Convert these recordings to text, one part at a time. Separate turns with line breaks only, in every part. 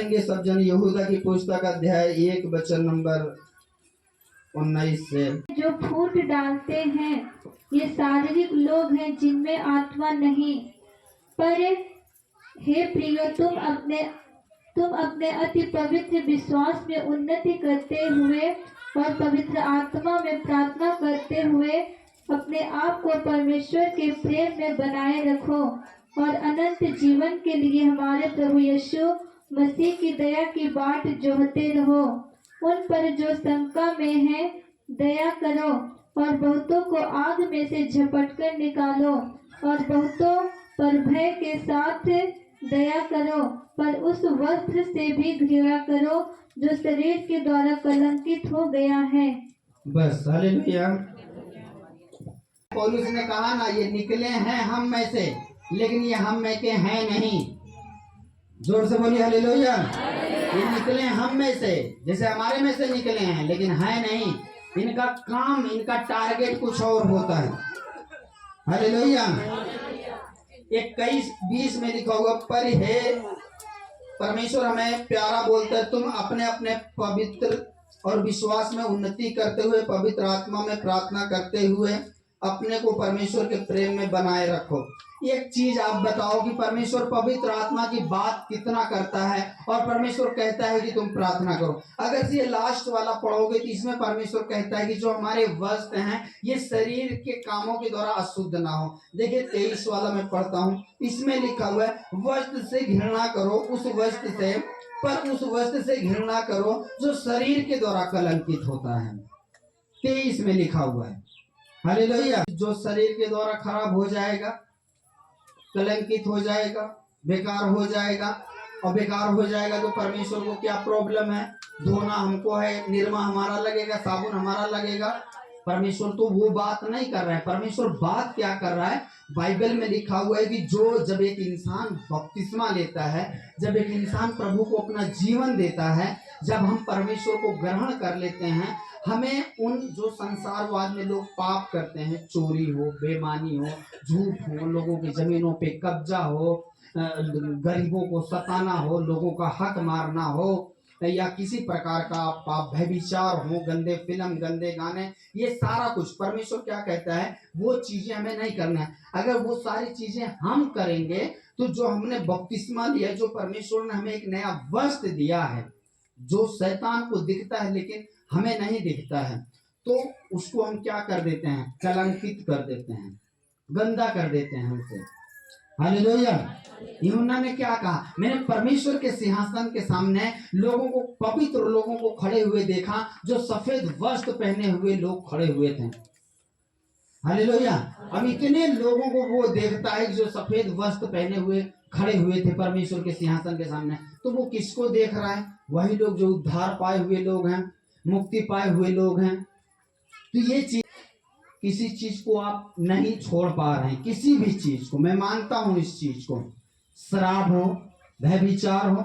सब जन यहूदा की पुस्तक अध्याय 1 वचन नंबर 19 से।
जो फूट डालते हैं ये शारीरिक लोग हैं जिनमें आत्मा नहीं। पर हे प्रियो, तुम अपने अति पवित्र विश्वास में उन्नति करते हुए और पवित्र आत्मा में प्रार्थना करते हुए अपने आप को परमेश्वर के प्रेम में बनाए रखो और अनंत जीवन के लिए हमारे प्रभु यीशु मसीह की दया की बाट जोहते रहो। उन पर जो शंका में है दया करो और बहुतों को आग में से झपट कर निकालो और बहुतों पर भय के साथ दया करो, पर उस वस्त्र से भी घृणा करो जो शरीर के द्वारा कलंकित हो गया है।
बस हालेलुया। पौलुस ने कहा ना, ये निकले हैं हम में से, लेकिन ये हम में के हैं नहीं। जोर से बोलिए हालेलुया। ये निकले हम में से, जैसे हमारे में से निकले हैं, लेकिन है नहीं। इनका काम, इनका टारगेट कुछ और होता है। हालेलुया। 21:20 में लिखा हुआ, पर हे परमेश्वर हमें प्यारा बोलता है, तुम अपने अपने पवित्र और विश्वास में उन्नति करते हुए पवित्र आत्मा में प्रार्थना करते हुए अपने को परमेश्वर के प्रेम में बनाए रखो। एक चीज आप बताओ कि परमेश्वर पवित्र आत्मा की बात कितना करता है और परमेश्वर कहता है कि तुम प्रार्थना करो। अगर से ये लास्ट वाला पढ़ोगे तो इसमें परमेश्वर कहता है कि जो हमारे वस्त्र हैं ये शरीर के कामों के द्वारा अशुद्ध ना हो। देखिए 23 वाला मैं पढ़ता हूँ, इसमें लिखा हुआ है, वस्त्र से घृणा करो उस वस्त्र से, पर उस वस्त्र से घृणा करो जो शरीर के द्वारा कलंकित होता है। 23 में लिखा हुआ है। हालेलुया। जो शरीर के द्वारा खराब हो जाएगा, कलंकित हो जाएगा, बेकार हो जाएगा, और बेकार हो जाएगा तो परमेश्वर को क्या प्रॉब्लम है? धोना हमको है, निरमा हमारा लगेगा, साबुन हमारा लगेगा। परमेश्वर तो वो बात नहीं कर रहा है। परमेश्वर बात क्या कर रहा है? बाइबल में लिखा हुआ है कि जब एक इंसान बपतिस्मा लेता है, जब एक इंसान प्रभु को अपना जीवन देता है, जब हम परमेश्वर को ग्रहण कर लेते हैं, हमें उन जो संसारवाद में लोग पाप करते हैं, चोरी हो, बेईमानी हो, झूठ हो, लोगों की जमीनों पे कब्जा हो, गरीबों को सताना हो, लोगों का हक मारना हो, या किसी प्रकार का पाप, व्यभिचार हो, गंदे फिल्म, गंदे गाने, ये सारा कुछ परमेश्वर क्या कहता है? वो चीजें हमें नहीं करना है। अगर वो सारी चीजें हम करेंगे तो जो हमने बपतिस्मा लिया, जो परमेश्वर ने हमें एक नया वस्त्र दिया है, जो शैतान को दिखता है लेकिन हमें नहीं दिखता है, तो उसको हम क्या कर देते हैं? कलंकित कर देते हैं, गंदा कर देते हैं उसे। हालेलुया। यूहन्ना ने क्या कहा? मैंने परमेश्वर के सिंहासन के सामने लोगों को, पवित्र लोगों को खड़े हुए देखा, जो सफेद वस्त्र पहने हुए लोग खड़े हुए थे। हालेलुया। अब इतने लोगों को वो देखता है जो सफेद वस्त्र पहने हुए खड़े हुए थे परमेश्वर के सिंहासन के सामने, तो वो किसको देख रहा है? वही लोग जो उद्धार पाए हुए लोग हैं, मुक्ति पाए हुए लोग हैं। तो ये चीज, किसी चीज को आप नहीं छोड़ पा रहे हैं, किसी भी चीज को, मैं मानता हूं इस चीज को, शराब हो, व्यभिचार हो,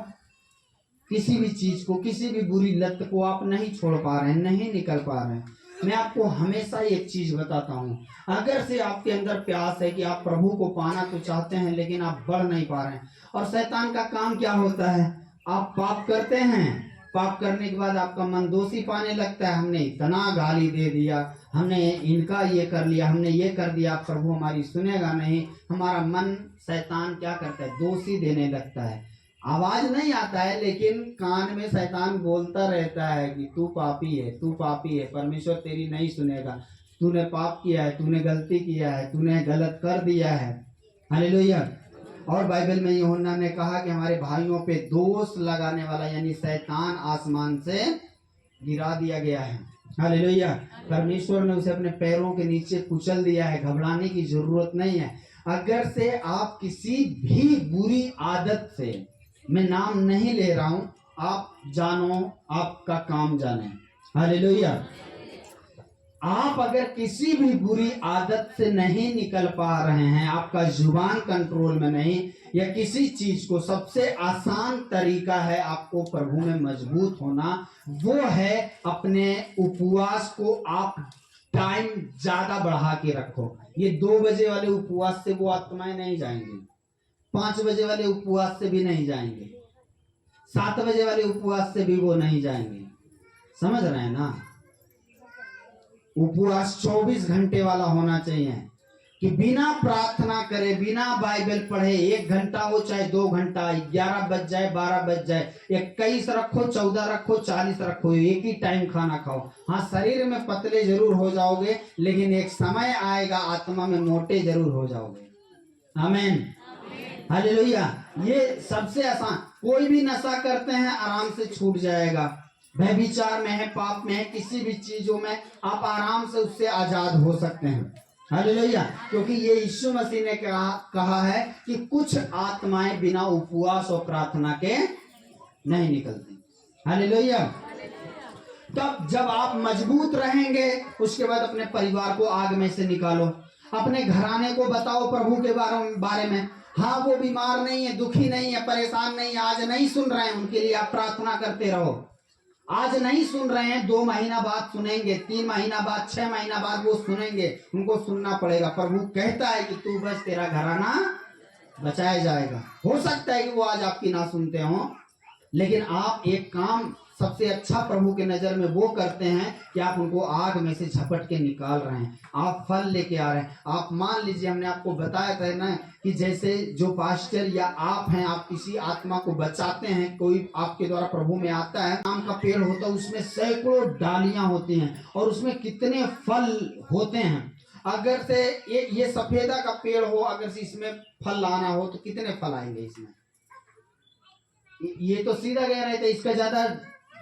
किसी भी चीज को, किसी भी बुरी लत को आप नहीं छोड़ पा रहे हैं, नहीं निकल पा रहे हैं। मैं आपको हमेशा एक चीज बताता हूं, अगर से आपके अंदर प्यास है कि आप प्रभु को पाना तो चाहते हैं, लेकिन आप बढ़ नहीं पा रहे हैं, और शैतान का काम क्या होता है? आप पाप करते हैं, पाप करने के बाद आपका मन दोषी पाने लगता है, हमने इतना गाली दे दिया, हमने इनका ये कर लिया, हमने ये कर दिया, प्रभु हमारी सुनेगा नहीं। हमारा मन, शैतान क्या करता है? दोषी देने लगता है। आवाज नहीं आता है, लेकिन कान में शैतान बोलता रहता है कि तू पापी है, तू पापी है, परमेश्वर तेरी नहीं सुनेगा, तूने पाप किया है, तूने गलती किया है, तूने गलत कर दिया है। हालेलुया। और बाइबल में यूहन्ना ने कहा कि हमारे भाइयों पे दोष लगाने वाला यानी शैतान आसमान से गिरा दिया गया है। हालेलुया। परमेश्वर ने उसे अपने पैरों के नीचे कुचल दिया है। घबराने की जरूरत नहीं है। अगर से आप किसी भी बुरी आदत से, मैं नाम नहीं ले रहा हूं, आप जानो, आपका काम जाने। हालेलुया। आप अगर किसी भी बुरी आदत से नहीं निकल पा रहे हैं, आपका जुबान कंट्रोल में नहीं, या किसी चीज को, सबसे आसान तरीका है आपको प्रभु में मजबूत होना, वो है अपने उपवास को आप टाइम ज्यादा बढ़ा के रखो। ये 2 बजे वाले उपवास से वो आत्माएं नहीं जाएंगी, 5 बजे वाले उपवास से भी नहीं जाएंगे, 7 बजे वाले उपवास से भी वो नहीं जाएंगे। समझ रहे हैं ना? उपवास 24 घंटे वाला होना चाहिए कि बिना प्रार्थना करे, बिना बाइबल पढ़े 1 घंटा हो चाहे 2 घंटा, 11 बज जाए 12 बज जाए, 21 रखो 14 रखो 40 रखो, एक ही टाइम खाना खाओ। हाँ, शरीर में पतले जरूर हो जाओगे, लेकिन एक समय आएगा आत्मा में मोटे जरूर हो जाओगे। आमीन, हालेलुया। ये सबसे आसान। कोई भी नशा करते हैं आराम से छूट जाएगा। व्यभिचार में है, पाप में है, किसी भी चीजों में आप आराम से उससे आजाद हो सकते हैं। हालेलुया। क्योंकि ये यीशु मसीह ने कहा है कि कुछ आत्माएं बिना उपवास और प्रार्थना के नहीं निकलती। हालेलुया। तब जब आप मजबूत रहेंगे, उसके बाद अपने परिवार को आग में से निकालो, अपने घराने को बताओ प्रभु के बारे में। हाँ, वो बीमार नहीं है, दुखी नहीं है, परेशान नहीं है, आज नहीं सुन रहे हैं, उनके लिए आप प्रार्थना करते रहो। आज नहीं सुन रहे हैं, 2 महीना बाद सुनेंगे, 3 महीना बाद, 6 महीना बाद वो सुनेंगे। उनको सुनना पड़ेगा। प्रभु कहता है कि तू बस, तेरा घराना बचाया जाएगा। हो सकता है कि वो आज आपकी ना सुनते हो, लेकिन आप एक काम सबसे अच्छा प्रभु के नजर में वो करते हैं कि आप उनको आग में से झपट के निकाल रहे हैं, आप फल लेके आ रहे हैं। आप मान लीजिए, हमने आपको बताया था ना कि जैसे जो पास्टर या आप हैं, आप किसी आत्मा को बचाते हैं, कोई आपके द्वारा प्रभु में आता है, आम का पेड़ होता है, उसमें सैकड़ों डालियां होती हैं और उसमें कितने फल होते हैं। अगर से ये सफेदा का पेड़ हो, अगर से इसमें फल लाना हो तो कितने फल आएंगे इसमें? ये तो सीधा गया रहता है, इसका ज्यादा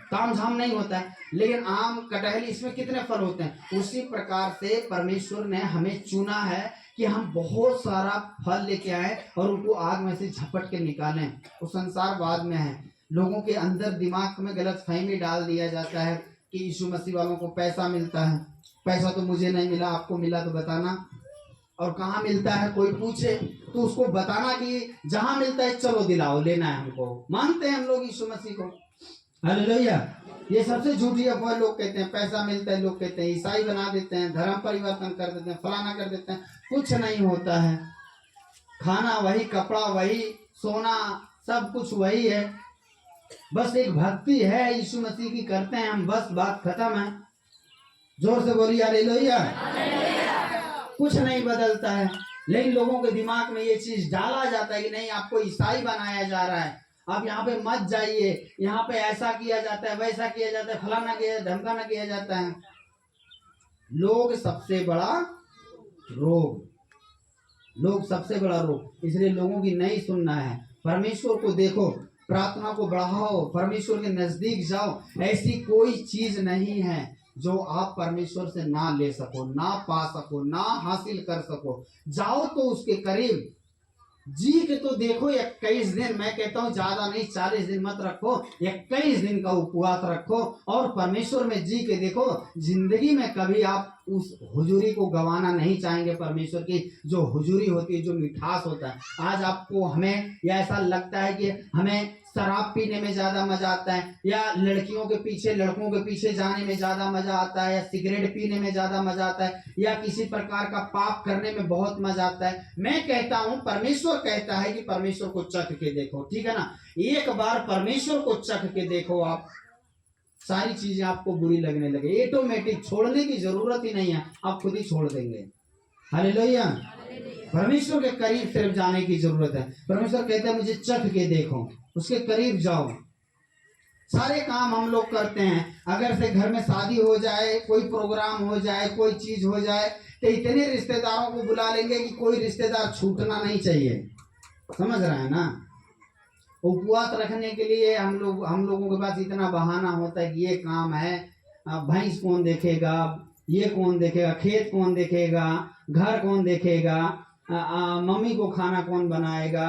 काम झाम नहीं होता है, लेकिन आम, कटहल, इसमें कितने फल होते हैं। उसी प्रकार से परमेश्वर ने हमें चुना है कि हम बहुत सारा फल लेके आए और उनको आग में से झपट के निकालें। वो संसारवाद में है, लोगों के अंदर दिमाग में गलतफहमी डाल दिया जाता है कि यीशु मसीह वालों को पैसा मिलता है। पैसा तो मुझे नहीं मिला, आपको मिला तो बताना। और कहाँ मिलता है कोई पूछे तो उसको बताना कि जहां मिलता है चलो दिलाओ, लेना है हमको। मानते हैं हम लोग यीशु मसीह को। हालेलुया। ये सबसे झूठी अफवाह लोग कहते हैं पैसा मिलता है, लोग कहते हैं ईसाई बना देते हैं, धर्म परिवर्तन कर देते हैं, फलाना कर देते हैं। कुछ नहीं होता है। खाना वही, कपड़ा वही, सोना सब कुछ वही है। बस एक भक्ति है यीशु मसीह की करते हैं हम, बस बात खत्म है। जोर से बोलिए हालेलुया। कुछ नहीं बदलता है, लेकिन लोगों के दिमाग में ये चीज डाला जाता है कि नहीं, आपको ईसाई बनाया जा रहा है, आप यहाँ पे मत जाइए, यहाँ पे ऐसा किया जाता है, वैसा किया जाता है, फलाना किया, धमकाना किया जाता है। लोग सबसे बड़ा रोग, लोग सबसे बड़ा रोग। इसलिए लोगों की नहीं सुनना है। परमेश्वर को देखो, प्रार्थना को बढ़ाओ, परमेश्वर के नजदीक जाओ। ऐसी कोई चीज नहीं है जो आप परमेश्वर से ना ले सको, ना पा सको, ना हासिल कर सको। जाओ तो उसके करीब जी के तो देखो। 21 दिन, मैं कहता हूँ ज्यादा नहीं, 40 दिन मत रखो, 21 दिन का उपवास रखो और परमेश्वर में जी के देखो। जिंदगी में कभी आप उस हुजूरी को गंवाना नहीं चाहेंगे। परमेश्वर की जो हुजूरी होती है, जो मिठास होता है। आज आपको, हमें या ऐसा लगता है कि हमें शराब पीने में ज्यादा मजा आता है, या लड़कियों के पीछे, लड़कों के पीछे जाने में ज्यादा मजा आता है, या सिगरेट पीने में ज्यादा मजा आता है, या किसी प्रकार का पाप करने में बहुत मजा आता है। मैं कहता हूं, परमेश्वर कहता है कि परमेश्वर को चख के देखो। ठीक है ना? एक बार परमेश्वर को चख के देखो, आप सारी चीजें आपको बुरी लगने लगे। ऑटोमेटिक, छोड़ने की जरूरत ही नहीं है, आप खुद ही छोड़ देंगे। हालेलुया। परमेश्वर के करीब सिर्फ जाने की जरूरत है। परमेश्वर कहता है मुझे चख के देखो, उसके करीब जाओ। सारे काम हम लोग करते हैं। अगर से घर में शादी हो जाए, कोई प्रोग्राम हो जाए, कोई चीज हो जाए, तो इतने रिश्तेदारों को बुला लेंगे कि कोई रिश्तेदार छूटना नहीं चाहिए। समझ रहे हैं ना? उपवास रखने के लिए हम लोगों के पास इतना बहाना होता है कि ये काम है, भैंस कौन देखेगा, ये कौन देखेगा, खेत कौन देखेगा, घर कौन देखेगा, मम्मी को खाना कौन बनाएगा,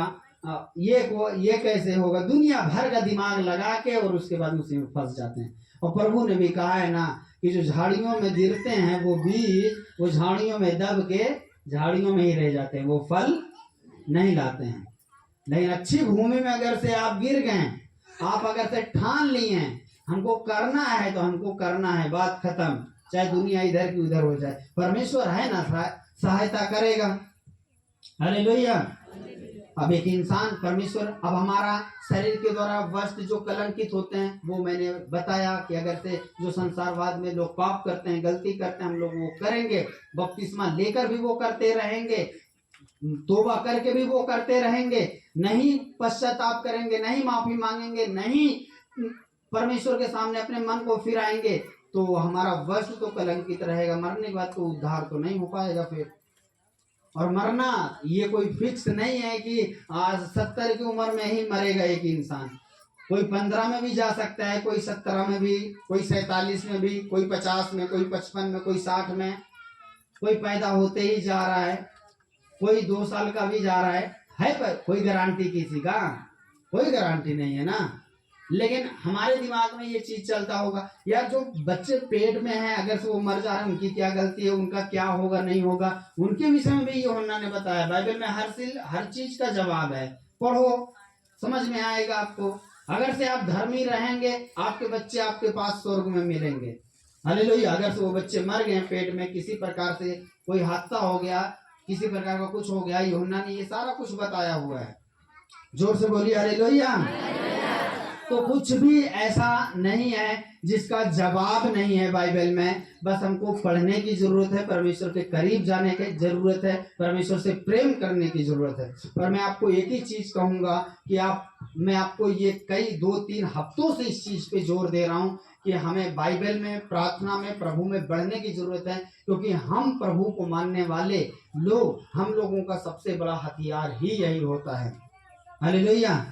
ये कैसे होगा। दुनिया भर का दिमाग लगा के और उसके बाद उसी में फंस जाते हैं। और प्रभु ने भी कहा है ना कि जो झाड़ियों में गिरते हैं वो बीज, वो झाड़ियों में दब के झाड़ियों में ही रह जाते हैं, वो फल नहीं लाते हैं। लेकिन अच्छी भूमि में अगर से आप गिर गए, आप अगर से ठान लिए हैं हमको करना है तो हमको करना है, बात खत्म। चाहे दुनिया इधर की उधर हो जाए, परमेश्वर है ना, सहायता करेगा। हालेलुया। अब एक इंसान परमेश्वर, अब हमारा शरीर के द्वारा वस्त्र जो कलंकित होते हैं, वो मैंने बताया कि अगर से जो संसारवाद में लोग पाप करते हैं, गलती करते हैं, हम लोग वो करेंगे, बपतिस्मा लेकर भी वो करते रहेंगे, तोबा करके भी वो करते रहेंगे, नहीं पश्चाताप करेंगे, नहीं माफी मांगेंगे, नहीं परमेश्वर के सामने अपने मन को फिराएंगे, तो हमारा वस्त्र तो कलंकित रहेगा, मरने के बाद तो उद्धार तो नहीं हो पाएगा फिर। और मरना ये कोई फिक्स नहीं है कि आज 70 की उम्र में ही मरेगा एक इंसान, कोई 15 में भी जा सकता है, कोई 17 में भी, कोई 47 में भी, कोई 50 में, कोई 55 में, कोई 60 में, कोई पैदा होते ही जा रहा है, कोई 2 साल का भी जा रहा है पर कोई गारंटी किसी का, कोई गारंटी नहीं है ना। लेकिन हमारे दिमाग में ये चीज चलता होगा, यार जो बच्चे पेट में हैं अगर से वो मर जा रहे हैं, उनकी क्या गलती है, उनका क्या होगा नहीं होगा, उनके विषय में भी यूहन्ना ने बताया। बाइबल में हर चीज का जवाब है, पढ़ो समझ में आएगा आपको। अगर से आप धर्मी रहेंगे, आपके बच्चे आपके पास स्वर्ग में मिलेंगे। हालेलुया। अगर से वो बच्चे मर गए पेट में, किसी प्रकार से कोई हादसा हो गया, किसी प्रकार का कुछ हो गया, यूहन्ना ने ये सारा कुछ बताया हुआ है। जोर से बोलिए हालेलुया। तो कुछ भी ऐसा नहीं है जिसका जवाब नहीं है बाइबल में, बस हमको पढ़ने की जरूरत है, परमेश्वर के करीब जाने की जरूरत है, परमेश्वर से प्रेम करने की जरूरत है। पर मैं आपको एक ही चीज कहूंगा कि मैं आपको ये कई 2-3 हफ्तों से इस चीज पे जोर दे रहा हूं कि हमें बाइबल में, प्रार्थना में, प्रभु में बढ़ने की जरूरत है, क्योंकि हम प्रभु को मानने वाले लोग, हम लोगों का सबसे बड़ा हथियार ही यही होता है। हालेलुया।